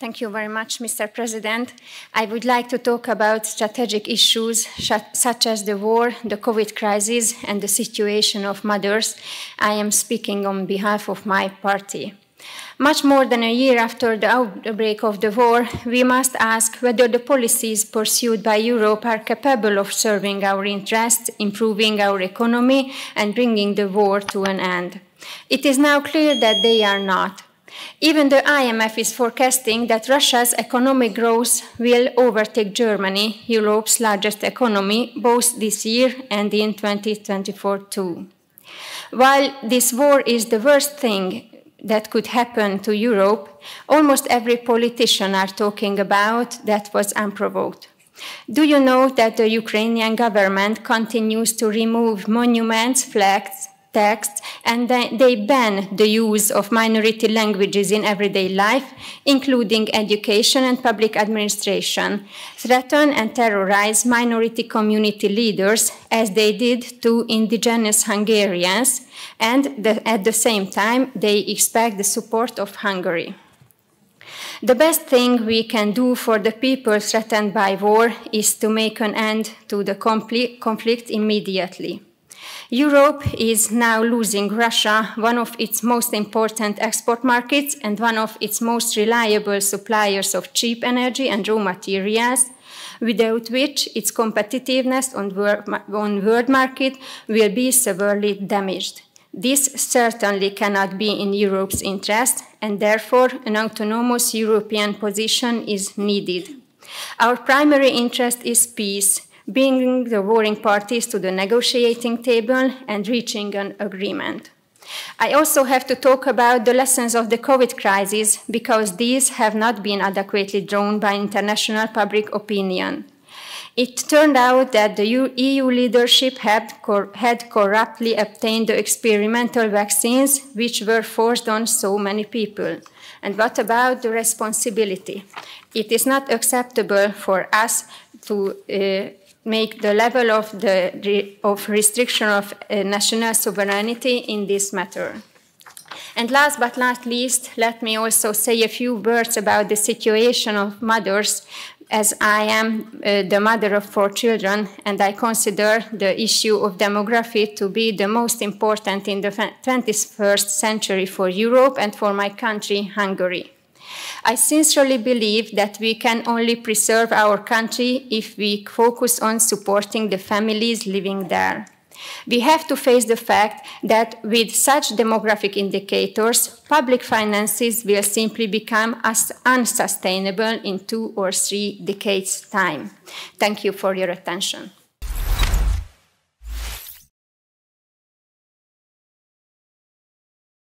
Thank you very much, Mr. President. I would like to talk about strategic issues such as the war, the COVID crisis, and the situation of mothers. I am speaking on behalf of my party. Much more than a year after the outbreak of the war, we must ask whether the policies pursued by Europe are capable of serving our interests, improving our economy, and bringing the war to an end. It is now clear that they are not. Even the IMF is forecasting that Russia's economic growth will overtake Germany, Europe's largest economy, both this year and in 2024 too. While this war is the worst thing that could happen to Europe, almost every politician are talking about that was unprovoked. Do you know that the Ukrainian government continues to remove monuments, flags, texts, and they ban the use of minority languages in everyday life, including education and public administration, threaten and terrorize minority community leaders as they did to indigenous Hungarians, and at the same time they expect the support of Hungary. The best thing we can do for the people threatened by war is to make an end to the conflict immediately. Europe is now losing Russia, one of its most important export markets and one of its most reliable suppliers of cheap energy and raw materials, without which its competitiveness on world market will be severely damaged. This certainly cannot be in Europe's interest, and therefore an autonomous European position is needed. Our primary interest is peace, bringing the warring parties to the negotiating table and reaching an agreement. I also have to talk about the lessons of the COVID crisis, because these have not been adequately drawn by international public opinion. It turned out that the EU leadership had corruptly obtained the experimental vaccines which were forced on so many people. And what about the responsibility? It is not acceptable for us to make the level of restriction of national sovereignty in this matter. And last but not least, let me also say a few words about the situation of mothers, as I am the mother of 4 children, and I consider the issue of demography to be the most important in the 21st century for Europe and for my country, Hungary. I sincerely believe that we can only preserve our country if we focus on supporting the families living there. We have to face the fact that with such demographic indicators, public finances will simply become unsustainable in 2 or 3 decades' time. Thank you for your attention.